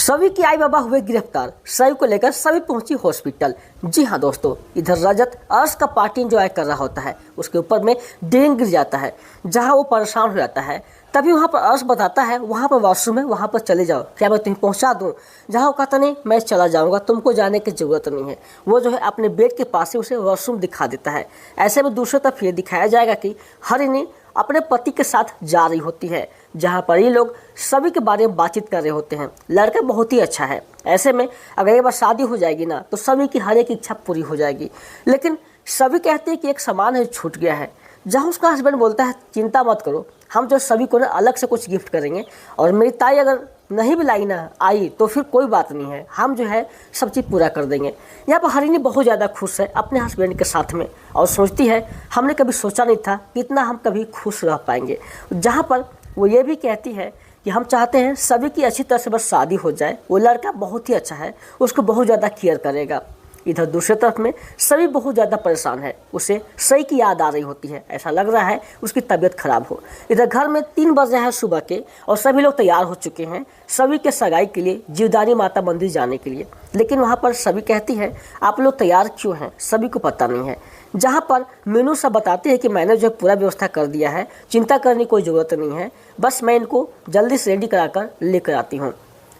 सभी की आई बाबा हुए गिरफ्तार। सभी को लेकर सभी पहुंची हॉस्पिटल। जी हाँ दोस्तों, इधर रजत अर्श का पार्टी एंजॉय कर रहा होता है, उसके ऊपर में ड्रिंक गिर जाता है, जहां वो परेशान हो जाता है। तभी वहां पर अर्श बताता है वहां पर वॉशरूम है, वहां पर चले जाओ, क्या मैं तुम्हें पहुंचा दूं? जहां वो कहता नहीं मैं चला जाऊंगा, तुमको जाने की जरूरत नहीं है। वो जो है अपने बेड के पास ही उसे वॉशरूम दिखा देता है। ऐसे में दूसरी तरफ ये दिखाया जाएगा कि हरिणी अपने पति के साथ जा रही होती है, जहां पर ये लोग सभी के बारे में बातचीत कर रहे होते हैं। लड़का बहुत ही अच्छा है। ऐसे में अगर एक बार शादी हो जाएगी ना तो सभी की हर एक इच्छा पूरी हो जाएगी। लेकिन सभी कहते हैं कि एक सामान है छूट गया है। जहां उसका हस्बैंड बोलता है चिंता मत करो, हम जो सभी को ना अलग से कुछ गिफ्ट करेंगे, और मेरी ताई अगर नहीं भी लाई ना आई तो फिर कोई बात नहीं है, हम जो है सब चीज़ पूरा कर देंगे। यहाँ पर हरिणी बहुत ज़्यादा खुश है अपने हस्बैंड के साथ में, और सोचती है हमने कभी सोचा नहीं था कि इतना हम कभी खुश रह पाएंगे। जहाँ पर वो ये भी कहती है कि हम चाहते हैं सभी की अच्छी तरह से बस शादी हो जाए। वो लड़का बहुत ही अच्छा है, उसको बहुत ज़्यादा केयर करेगा। इधर दूसरी तरफ में सभी बहुत ज़्यादा परेशान है, उसे सही की याद आ रही होती है, ऐसा लग रहा है उसकी तबीयत खराब हो। इधर घर में 3 बज रहे हैं सुबह के, और सभी लोग तैयार हो चुके हैं सभी के सगाई के लिए, जीवदानी माता मंदिर जाने के लिए। लेकिन वहाँ पर सभी कहती है आप लोग तैयार क्यों हैं, सभी को पता नहीं है। जहाँ पर मीनू सब बताते हैं कि मैंने जो पूरा व्यवस्था कर दिया है, चिंता करने की कोई ज़रूरत नहीं है, बस मैं इनको जल्दी से रेडी कराकर लेकर आती हूँ।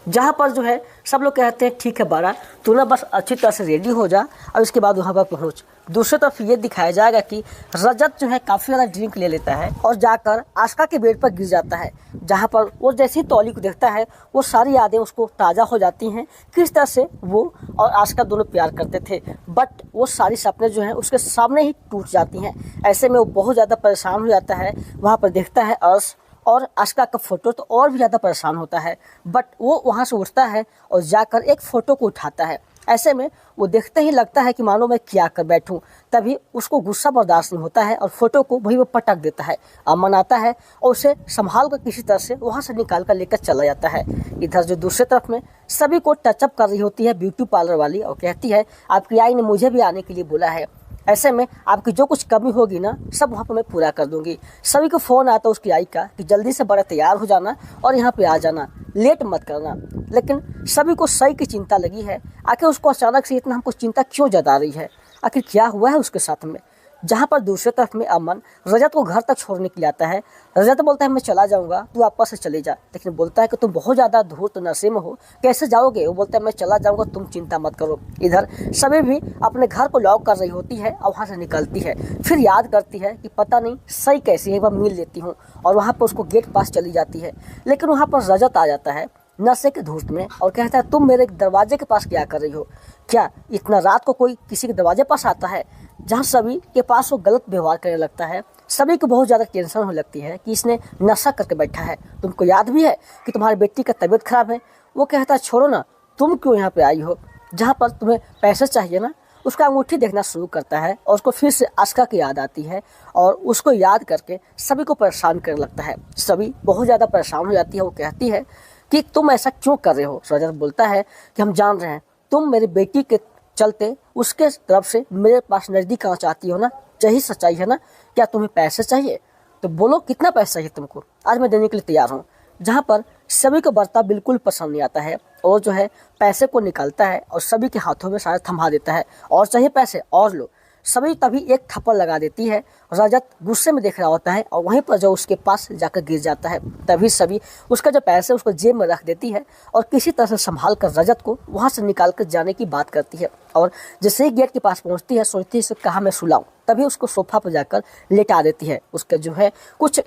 जहाँ पर जो है सब लोग कहते हैं ठीक है बारा, तू ना बस अच्छी तरह से रेडी हो जा और इसके बाद वहाँ पर पहुँच। दूसरी तरफ ये दिखाया जाएगा कि रजत जो है काफ़ी ज़्यादा ड्रिंक ले लेता है और जाकर आस्का के बेड पर गिर जाता है। जहाँ पर वो जैसे ही तौली को देखता है वो सारी यादें उसको ताज़ा हो जाती हैं, किस तरह से वो और आस्का दोनों प्यार करते थे। बट वो सारी सपने जो हैं उसके सामने ही टूट जाती हैं। ऐसे में वो बहुत ज़्यादा परेशान हो जाता है। वहाँ पर देखता है अर्श और आस्का का फोटो, तो और भी ज़्यादा परेशान होता है। बट वो वहाँ से उठता है और जाकर एक फ़ोटो को उठाता है। ऐसे में वो देखते ही लगता है कि मानो मैं क्या कर बैठूं। तभी उसको गुस्सा बर्दाश्त नहीं होता है और फोटो को वहीं पर पटक देता है। अमन आता है और उसे संभाल कर किसी तरह से वहाँ से निकाल कर लेकर चला जाता है। इधर जो दूसरी तरफ में सभी को टचअप कर रही होती है ब्यूटी पार्लर वाली, और कहती है आपकी आई ने मुझे भी आने के लिए बोला है, ऐसे में आपकी जो कुछ कमी होगी ना सब वहाँ पर मैं पूरा कर दूंगी। सभी को फ़ोन आता है उसकी आई का कि जल्दी से बड़ा तैयार हो जाना और यहाँ पे आ जाना, लेट मत करना। लेकिन सभी को सही की चिंता लगी है। आखिर उसको अचानक से इतना हमको चिंता क्यों जता रही है, आखिर क्या हुआ है उसके साथ में। जहाँ पर दूसरी तरफ में अमन रजत को घर तक छोड़ने के लिए आता है। रजत बोलता है मैं चला जाऊँगा, तू आपस से चले जा। लेकिन बोलता है कि तुम बहुत ज़्यादा धूर्त नशे में हो, कैसे जाओगे? वो बोलता है मैं चला जाऊँगा, तुम चिंता मत करो। इधर सभी भी अपने घर को लॉक कर रही होती है और वहाँ से निकलती है। फिर याद करती है कि पता नहीं सही कैसी है, एक बार मिल लेती हूँ, और वहाँ पर उसको गेट पास चली जाती है। लेकिन वहाँ पर रजत आ जाता है नशे के धूर्त में और कहता है तुम मेरे दरवाजे के पास क्या कर रही हो? क्या इतना रात को कोई किसी के दरवाजे पास आता है? जहाँ सभी के पास वो गलत व्यवहार करने लगता है। सभी को बहुत ज़्यादा टेंशन होने लगती है कि इसने नशा करके बैठा है। तुमको याद भी है कि तुम्हारी बेटी का तबीयत खराब है? वो कहता है छोड़ो ना, तुम क्यों यहाँ पे आई हो? जहाँ पर तुम्हें पैसे चाहिए ना, उसका अंगूठी देखना शुरू करता है और उसको फिर से आस्का की याद आती है और उसको याद करके सभी को परेशान करने लगता है। सभी बहुत ज़्यादा परेशान हो जाती है। वो कहती है कि तुम ऐसा क्यों कर रहे हो? रजत बोलता है कि हम जान रहे हैं तुम मेरी बेटी के चलते उसके तरफ से मेरे पास नज़दीक आना चाहती हो ना, यही सच्चाई है ना? क्या तुम्हें पैसे चाहिए तो बोलो कितना पैसा चाहिए तुमको, आज मैं देने के लिए तैयार हूँ। जहाँ पर सभी को बर्ताव बिल्कुल पसंद नहीं आता है और जो है पैसे को निकालता है और सभी के हाथों में सारा थमा देता है, और चाहिए पैसे और लो। सभी तभी एक थप्पड़ लगा देती है। रजत गुस्से में देख रहा होता है और वहीं पर जो उसके पास जाकर गिर जाता है। तभी सभी उसका जो पैसे उसको जेब में रख देती है और किसी तरह से संभाल कर रजत को वहाँ से निकाल कर जाने की बात करती है। और जैसे ही गेट के पास पहुँचती है सोचती है इसे कहाँ मैं सुलाऊँ, तभी उसको सोफा पर जाकर लेटा देती है। उसके जो है कुछ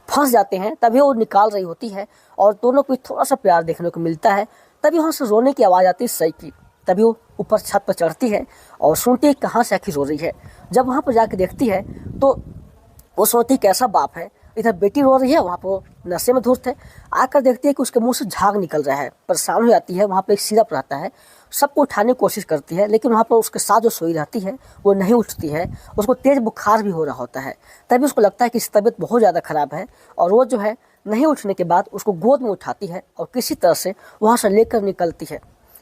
फंस जाते हैं, तभी वो निकाल रही होती है और दोनों को थोड़ा सा प्यार देखने को मिलता है। तभी वहाँ से रोने की आवाज़ आती है सही की। तभी वो ऊपर छत पर चढ़ती है और सुनती है कहाँ से आखिर रो रही है। जब वहाँ पर जाके देखती है तो वो सोचती है कैसा बाप है, इधर बेटी रो रही है, वहाँ पर नशे में धूर्त है। आकर देखती है कि उसके मुंह से झाग निकल रहा है, परेशान हो जाती है। वहाँ पर एक सिरप रहता है, सबको उठाने की कोशिश करती है, लेकिन वहाँ पर उसके साथ जो सोई रहती है वो नहीं उठती है। उसको तेज़ बुखार भी हो रहा होता है। तभी उसको लगता है कि इसकी तबीयत बहुत ज़्यादा ख़राब है, और वो जो है नहीं उठने के बाद उसको गोद में उठाती है और किसी तरह से वहाँ से लेकर निकलती है।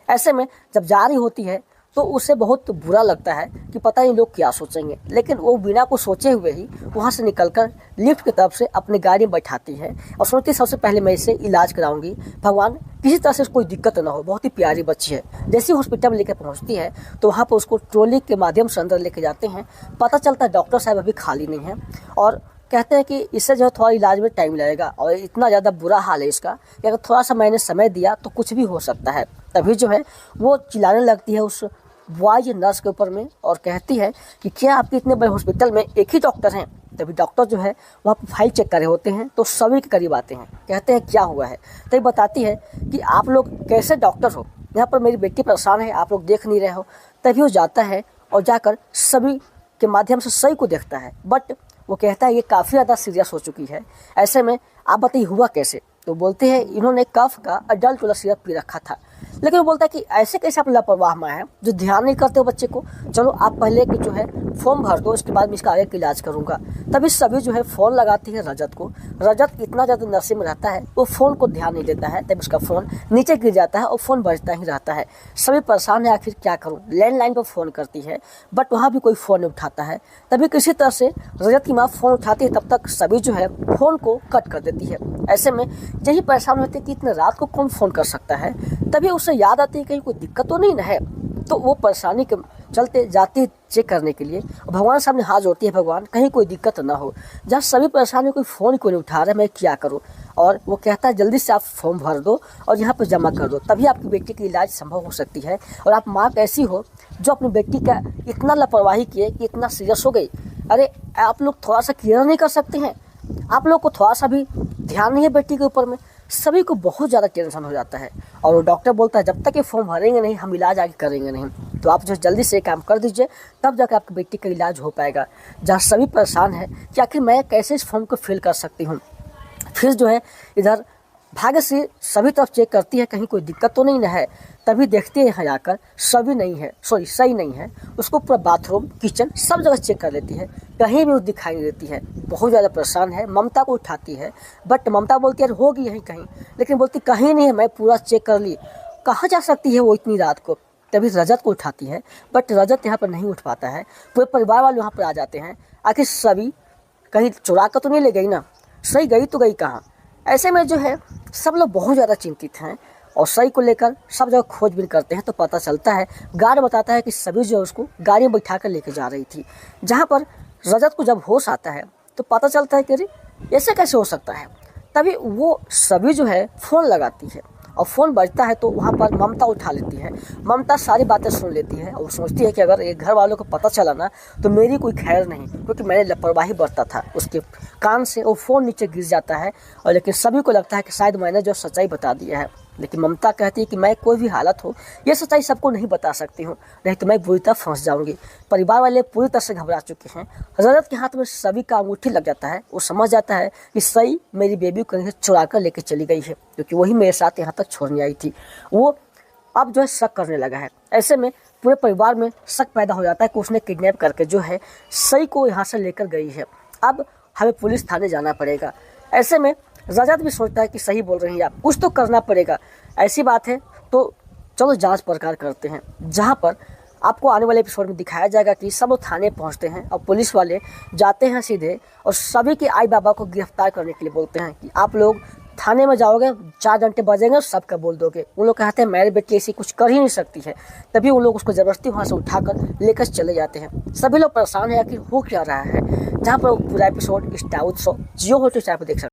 ऐसे में जब जा रही होती है तो उसे बहुत बुरा लगता है कि पता नहीं लोग क्या सोचेंगे, लेकिन वो बिना कुछ सोचे हुए ही वहाँ से निकलकर लिफ्ट की तरफ से अपनी गाड़ी में बैठाती है और सोचती सबसे पहले मैं इसे इलाज कराऊंगी, भगवान किसी तरह से कोई दिक्कत ना हो, बहुत ही प्यारी बच्ची है। जैसे ही हॉस्पिटल में लेकर पहुँचती है तो वहाँ पर उसको ट्रॉली के माध्यम से अंदर लेके जाते हैं। पता चलता है डॉक्टर साहब अभी खाली नहीं है और कहते हैं कि इससे जो है थोड़ा इलाज में टाइम लगेगा और इतना ज़्यादा बुरा हाल है इसका कि अगर थोड़ा सा मैंने समय दिया तो कुछ भी हो सकता है। तभी जो है वो चिल्लाने लगती है उस बॉयज नर्स के ऊपर में और कहती है कि क्या आपके इतने बड़े हॉस्पिटल में एक ही डॉक्टर हैं। तभी डॉक्टर जो है वहाँ पर फाइल चेक कर रहे होते हैं तो सभी के करीब आते हैं, कहते हैं क्या हुआ है। तभी बताती है कि आप लोग कैसे डॉक्टर हो, यहाँ पर मेरी बेटी परेशान है, आप लोग देख नहीं रहे हो। तभी वो जाता है और जाकर सभी के माध्यम से सही को देखता है, बट वो कहता है ये काफ़ी ज़्यादा सीरियस हो चुकी है, ऐसे में आप बताइए हुआ कैसे। तो बोलते हैं इन्होंने कफ का अडल्ट वाला सिरप पी रखा था। लेकिन वो बोलता है कि ऐसे कैसे आप लापरवाह माँ है जो ध्यान नहीं करते हो बच्चे को, चलो आप पहले कि जो है फॉर्म भर दो, इसके बाद मैं इसका आगे का इलाज करूँगा। तभी सभी जो है फ़ोन लगाती है रजत को। रजत इतना ज़्यादा नशे में रहता है वो फ़ोन को ध्यान नहीं देता है, तभी उसका फ़ोन नीचे गिर जाता है और फ़ोन बजता ही रहता है। सभी परेशान है आखिर क्या करूँ, लैंडलाइन पर फ़ोन करती है बट वहाँ भी कोई फ़ोन नहीं उठाता है। तभी किसी तरह से रजत की माँ फ़ोन उठाती है, तब तक सभी जो है फ़ोन को कट कर देती है। ऐसे में यही परेशान होते हैं कि इतने रात को कौन फ़ोन कर सकता है। तभी उसे याद आती है कहीं कोई दिक्कत तो नहीं ना है, तो वो परेशानी के चलते जाती है चेक करने के लिए और भगवान सामने हाथ जोड़ती है, भगवान कहीं कोई दिक्कत ना हो। जब सभी परेशानी कोई फ़ोन क्यों नहीं उठा रहा है, मैं क्या करूं। और वो कहता है जल्दी से आप फॉर्म भर दो और यहाँ पर जमा कर दो, तभी आपकी बेटी की इलाज संभव हो सकती है। और आप माँ ऐसी हो जो अपनी बेटी का इतना लापरवाही किए कि इतना सीरियस हो गई। अरे आप लोग थोड़ा सा केयर नहीं कर सकते हैं, आप लोग को थोड़ा सा भी ध्यान नहीं है बेटी के ऊपर में। सभी को बहुत ज़्यादा टेंशन हो जाता है और वो डॉक्टर बोलता है जब तक ये फॉर्म भरेंगे नहीं हम इलाज आगे करेंगे नहीं, तो आप जो जल्दी से काम कर दीजिए तब जाकर आपकी बेटी का इलाज हो पाएगा। जहाँ सभी परेशान है कि आखिर मैं कैसे इस फॉर्म को फिल कर सकती हूँ। फिर जो है इधर भाग्य से सभी तरफ चेक करती है कहीं कोई दिक्कत तो नहीं है। तभी देखती है यहाँ जाकर सभी नहीं है, सही नहीं है। उसको पूरा बाथरूम किचन सब जगह चेक कर लेती है, कहीं भी वो दिखाई नहीं देती है। बहुत ज़्यादा परेशान है, ममता को उठाती है बट ममता बोलती है होगी यहीं कहीं, लेकिन बोलती कहीं नहीं है, मैं पूरा चेक कर ली, कहाँ जा सकती है वो इतनी रात को। तभी रजत को उठाती है बट रजत यहाँ पर नहीं उठ पाता है। पूरे परिवार वाले वहाँ पर आ जाते हैं, आखिर सभी कहीं चुरा कर तो नहीं ले गई ना, सही गई तो गई कहाँ। ऐसे में जो है सब लोग बहुत ज़्यादा चिंतित हैं और सही को लेकर सब जगह खोजबीन करते हैं। तो पता चलता है गार्ड बताता है कि सभी जो है उसको गाड़ी में बैठा कर लेके जा रही थी। जहाँ पर रजत को जब होश आता है तो पता चलता है कि अरे ऐसे कैसे हो सकता है। तभी वो सभी जो है फ़ोन लगाती है और फ़ोन बजता है तो वहाँ पर ममता उठा लेती है। ममता सारी बातें सुन लेती है और सोचती है कि अगर ये घर वालों को पता चला ना तो मेरी कोई खैर नहीं, क्योंकि मैंने लापरवाही बरता था। उसके कान से वो फ़ोन नीचे गिर जाता है और लेकिन सभी को लगता है कि शायद मैंने जो सच्चाई बता दिया है। लेकिन ममता कहती है कि मैं कोई भी हालत हो ये सच्चाई सबको नहीं बता सकती हूँ, नहीं तो मैं बुरी तरह फंस जाऊँगी। परिवार वाले पूरी तरह से घबरा चुके हैं। रजत के हाथ में सभी का अंगूठी लग जाता है, वो समझ जाता है कि सही मेरी बेबी को कहीं चुरा कर लेके चली गई है, क्योंकि वही मेरे साथ यहाँ तक छोड़ने आई थी। वो अब जो है शक करने लगा है। ऐसे में पूरे परिवार में शक पैदा हो जाता है कि उसने किडनैप करके जो है सही को यहाँ से लेकर गई है। अब हमें पुलिस थाने जाना पड़ेगा। ऐसे में रजत भी सोचता है कि सही बोल रही हैं आप, कुछ तो करना पड़ेगा। ऐसी बात है तो चलो जांच पड़ताल करते हैं, जहां पर आपको आने वाले एपिसोड में दिखाया जाएगा कि सब लोग थाने पहुंचते हैं और पुलिस वाले जाते हैं सीधे और सभी के आई बाबा को गिरफ्तार करने के लिए बोलते हैं कि आप लोग थाने में जाओगे, 4 घंटे बजेंगे, सबका बोल दोगे। उन लोग कहते हैं मेरी बेटी ऐसी कुछ कर ही नहीं सकती है। तभी उन लोग उसको ज़बरदस्ती वहाँ से उठाकर लेकर चले जाते हैं। सभी लोग परेशान है कि हो क्या रहा है। जहाँ पर पूरा एपिसोड स्टार उत्सव जियो हॉटस्टार पर देख सकते हैं।